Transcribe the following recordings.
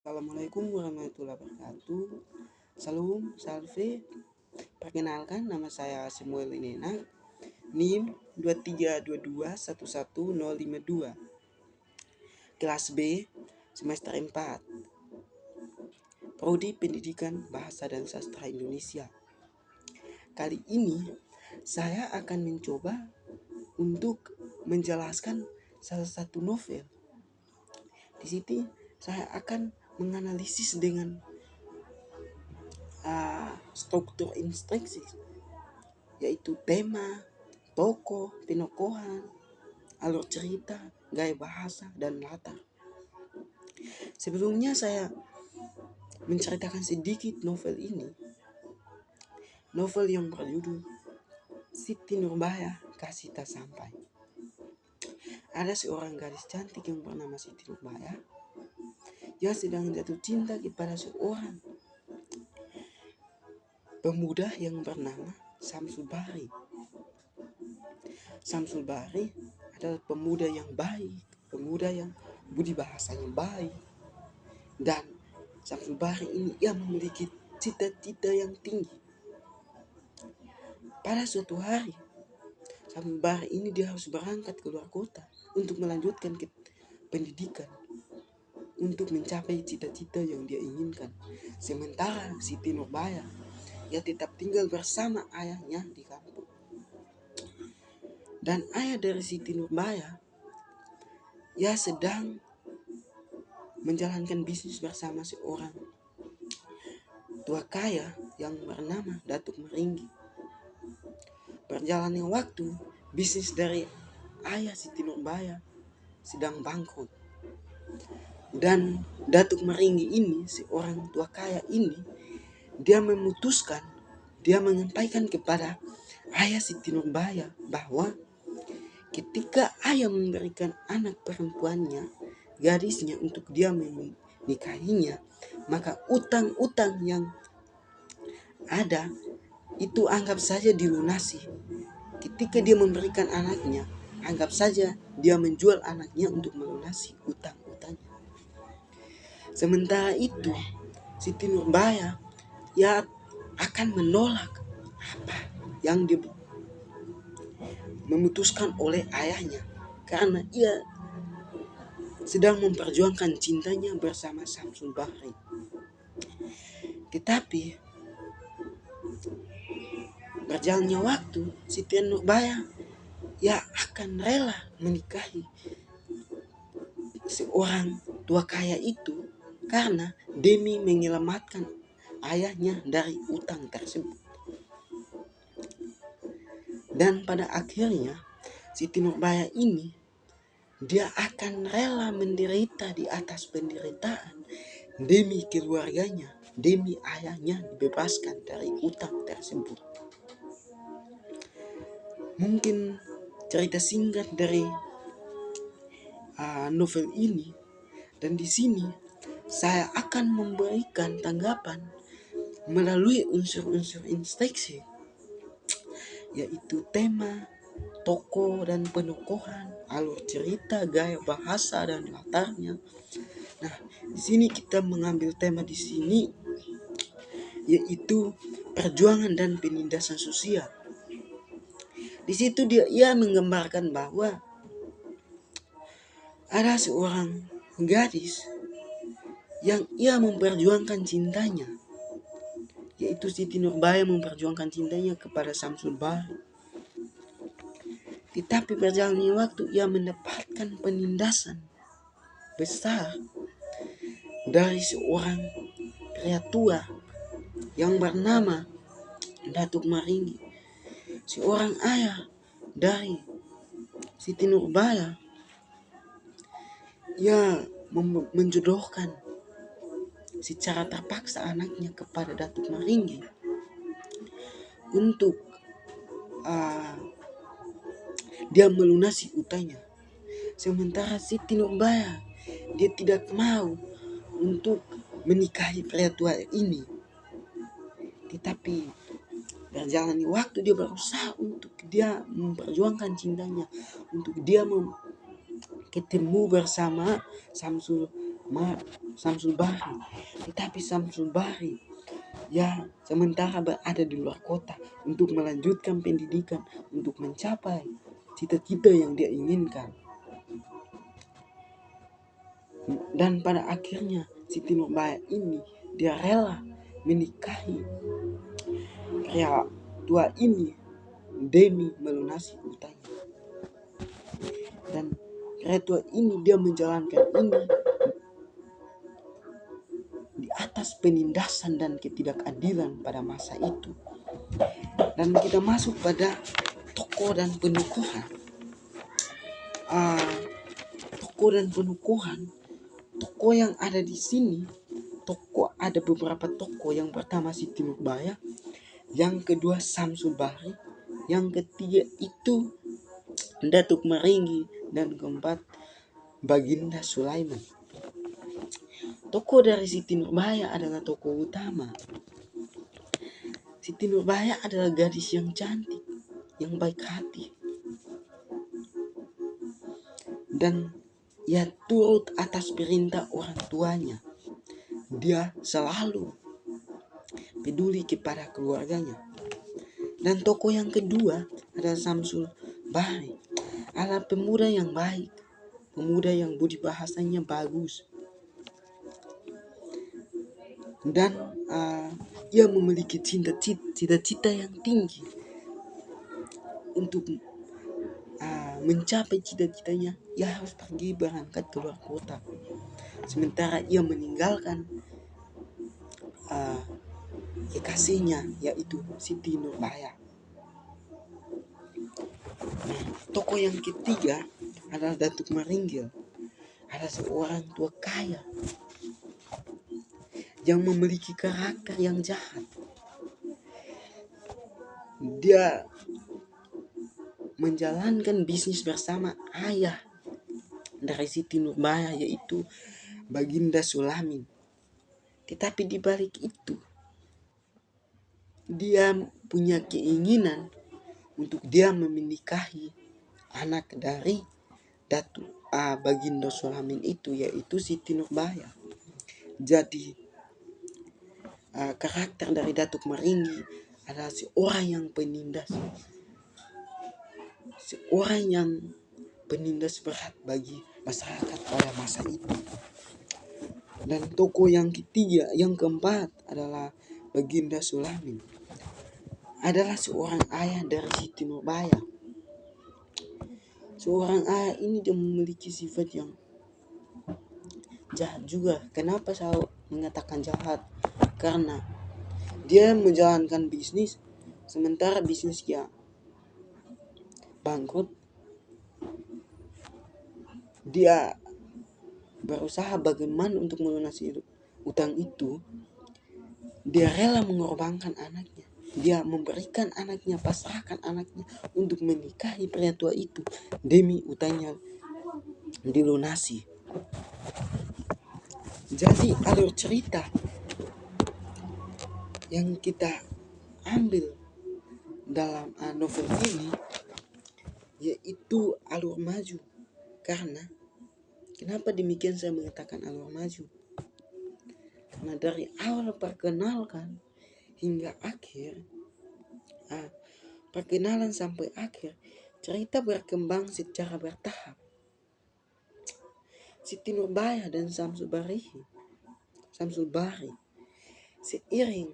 Assalamualaikum warahmatullahi wabarakatuh. Salam, salve. Perkenalkan, nama saya Samuel Inena, NIM 232211052, kelas B, semester 4, Prodi Pendidikan Bahasa dan Sastra Indonesia. Kali ini saya akan mencoba untuk menjelaskan salah satu novel. Di sini saya akan menganalisis dengan struktur instruksi, yaitu tema, tokoh, penokohan, alur cerita, gaya bahasa, dan latar. Sebelumnya saya menceritakan sedikit novel ini. Novel yang berjudul Siti Nurbaya, Kasih Tak Sampai. Ada seorang gadis cantik yang bernama Siti Nurbaya yang sedang jatuh cinta kepada seorang pemuda yang bernama Samsul Bahri. Samsul Bahri adalah pemuda yang baik, pemuda yang budi bahasanya baik. Dan Samsul Bahri ini ia memiliki cita-cita yang tinggi. Pada suatu hari, Samsul Bahri ini dia harus berangkat ke luar kota untuk melanjutkan pendidikan, untuk mencapai cita-cita yang dia inginkan. Sementara Siti Nurbaya ia tetap tinggal bersama ayahnya di kampung. Dan ayah dari Siti Nurbaya ia sedang menjalankan bisnis bersama seorang tua kaya yang bernama Datuk Meringgi. Berjalannya waktu, bisnis dari ayah Siti Nurbaya sedang bangkrut. Dan Datuk Meringgi ini, seorang tua kaya ini, dia menyampaikan kepada ayah Siti Nurbaya bahwa ketika ayah memberikan anak perempuannya, gadisnya, untuk dia menikahinya, maka utang-utang yang ada itu anggap saja dilunasi. Ketika dia memberikan anaknya, anggap saja dia menjual anaknya untuk melunasi utang-utangnya. Sementara itu, Siti Nurbaya ia akan menolak apa yang memutuskan oleh ayahnya, karena ia sedang memperjuangkan cintanya bersama Samsul Bahri. Tetapi berjalannya waktu, Siti Nurbaya ia akan rela menikahi seorang tua kaya itu karena demi menyelamatkan ayahnya dari utang tersebut. Dan pada akhirnya Siti Nurbaya ini dia akan rela menderita di atas penderitaan demi keluarganya, demi ayahnya dibebaskan dari utang tersebut. Mungkin cerita singkat dari novel ini, dan di sini saya akan memberikan tanggapan melalui unsur-unsur instruksi, yaitu tema, tokoh dan penokohan, alur cerita, gaya bahasa dan latarnya. Nah, di sini kita mengambil tema di sini yaitu perjuangan dan penindasan sosial. Di situ ia menggambarkan bahwa ada seorang gadis yang ia memperjuangkan cintanya, yaitu Siti Nurbaya memperjuangkan cintanya kepada Samsul Bahri. Tetapi berjalannya waktu ia mendapatkan penindasan besar dari seorang pria tua yang bernama Datuk Meringgi, seorang ayah dari Siti Nurbaya. Ia menjodohkan secara terpaksa anaknya kepada Datuk Meringgi untuk dia melunasi utangnya. Sementara Siti Nurbaya dia tidak mau untuk menikahi pria tua ini. Tetapi berjalannya waktu dia berusaha untuk dia memperjuangkan cintanya, untuk dia ketemu bersama Samsul Bahri. Tetapi Samsul Bahri ya sementara berada di luar kota untuk melanjutkan pendidikan, untuk mencapai cita-cita yang dia inginkan. Dan pada akhirnya Siti Nurbaya ini dia rela menikahi pria tua ini demi melunasi utangnya. Dan pria tua ini dia menjalankan ini di atas penindasan dan ketidakadilan pada masa itu. Dan kita masuk pada tokoh dan penukuhan. Tokoh dan penukuhan. Tokoh yang ada di sini, tokoh ada beberapa tokoh. Yang pertama Siti Nurbaya, yang kedua Samsul Bahri, yang ketiga itu Datuk Maringgi, dan keempat Baginda Sulaiman. Tokoh dari Siti Nurbaya adalah tokoh utama. Siti Nurbaya adalah gadis yang cantik, yang baik hati, dan ia turut atas perintah orang tuanya. Dia selalu peduli kepada keluarganya. Dan tokoh yang kedua adalah Samsul Bahri, adalah pemuda yang baik, pemuda yang budi bahasanya bagus, dan ia memiliki cita-cita yang tinggi untuk mencapai cita-citanya. Ia harus pergi berangkat keluar kota, sementara ia meninggalkan kekasihnya yaitu Siti Nurbaya. Tokoh yang ketiga adalah Datuk Maringgil, adalah seorang tua kaya yang memiliki karakter yang jahat. Dia menjalankan bisnis bersama ayah dari Siti Nurbaya yaitu Baginda Sulamin. Tetapi di balik itu dia punya keinginan untuk dia menikahi anak dari Datuk Baginda Sulamin itu, yaitu Siti Nurbaya. Jadi karakter dari Datuk Maringgi adalah seorang yang penindas, seorang yang penindas berat bagi masyarakat pada masa itu. Dan tokoh yang ketiga, yang keempat adalah Baginda Sulamin, adalah seorang ayah dari Siti Nurbaya. Seorang ayah ini dia memiliki sifat yang jahat juga. Kenapa saya mengatakan jahat? Karena dia menjalankan bisnis, sementara bisnis dia bangkrut. Dia berusaha bagaimana untuk melunasi utang itu. Dia rela mengorbankan anaknya. Dia memberikan anaknya, pasrahkan anaknya untuk menikahi pria tua itu demi utangnya dilunasi. Jadi alur cerita yang kita ambil dalam novel ini yaitu alur maju. Karena kenapa demikian saya mengatakan alur maju? Karena dari awal perkenalkan hingga akhir, perkenalan sampai akhir, cerita berkembang secara bertahap. Siti Nurbaya dan Samsul Bahri seiring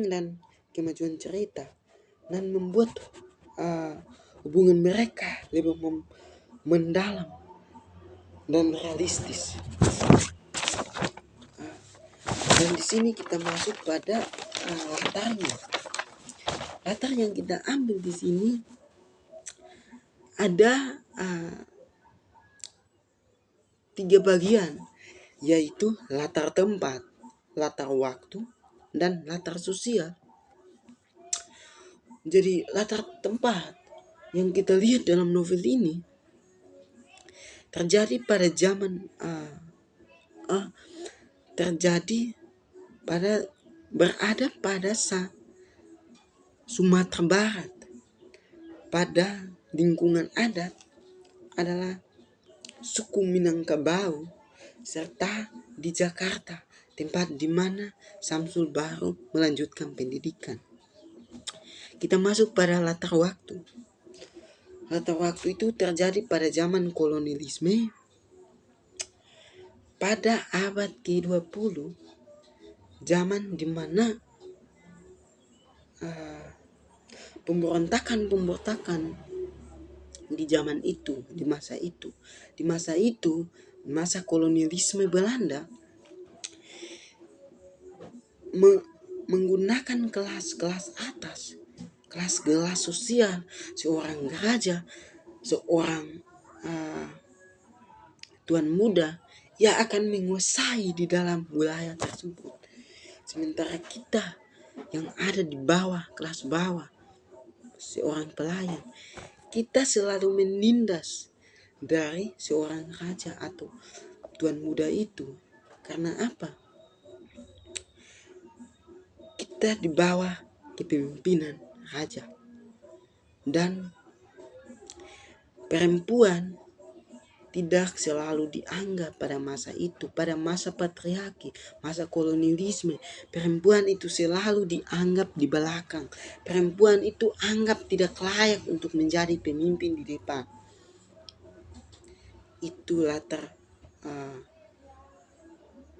dan kemajuan cerita dan membuat hubungan mereka lebih mendalam dan realistis. Dan di sini kita masuk pada latarnya. Latar yang kita ambil di sini ada 3 bagian, yaitu latar tempat, latar waktu, dan latar sosial. Jadi latar tempat yang kita lihat dalam novel ini terjadi pada zaman berada pada Sumatera Barat. Pada lingkungan adat adalah suku Minangkabau, serta di Jakarta, tempat di mana Samsul baru melanjutkan pendidikan. Kita masuk pada latar waktu. Latar waktu itu terjadi pada zaman kolonialisme pada abad ke-20, zaman di mana pemberontakan di zaman itu, di masa itu, masa kolonialisme Belanda menggunakan kelas-kelas atas, kelas sosial, seorang raja, seorang tuan muda yang akan menguasai di dalam wilayah tersebut. Sementara kita yang ada di bawah, kelas bawah, seorang pelayan, kita selalu menindas dari seorang raja atau tuan muda itu. Karena apa? Kita di bawah kepemimpinan raja. Dan perempuan tidak selalu dianggap pada masa itu, pada masa patriarki, masa kolonialisme. Perempuan itu selalu dianggap di belakang. Perempuan itu anggap tidak layak untuk menjadi pemimpin di depan. Itu latar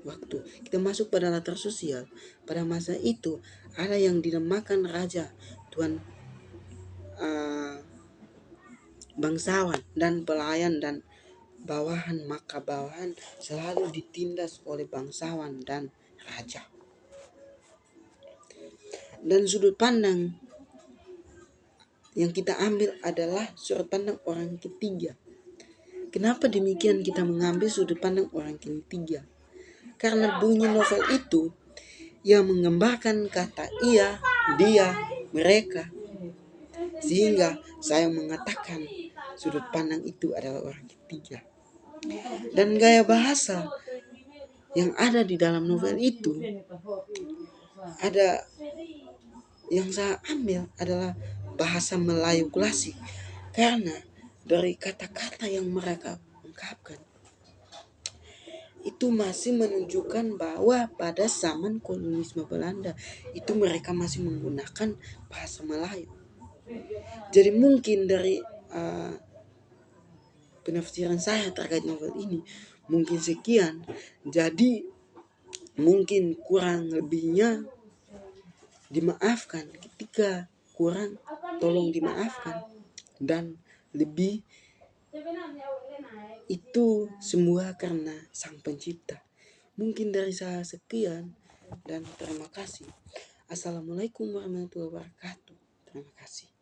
waktu. Kita masuk pada latar sosial. Pada masa itu ada yang dinamakan raja, tuan bangsawan dan pelayan dan bawahan, maka bawahan selalu ditindas oleh bangsawan dan raja. Dan sudut pandang yang kita ambil adalah sudut pandang orang ketiga. Kenapa demikian kita mengambil sudut pandang orang ketiga? Karena bunyi novel itu yang menggambarkan kata ia, dia, mereka, sehingga saya mengatakan sudut pandang itu adalah orang ketiga. Dan gaya bahasa yang ada di dalam novel itu, ada yang saya ambil adalah bahasa Melayu klasik. Karena dari kata-kata yang mereka ungkapkan itu masih menunjukkan bahwa pada zaman kolonialisme Belanda itu mereka masih menggunakan bahasa Melayu. Jadi mungkin dari penafsiran saya terkait novel ini mungkin sekian. Jadi mungkin kurang lebihnya dimaafkan. Ketika kurang, tolong dimaafkan. Dan lebih itu semua karena Sang Pencipta. Mungkin dari saya sekian dan terima kasih. Assalamualaikum warahmatullahi wabarakatuh. Terima kasih.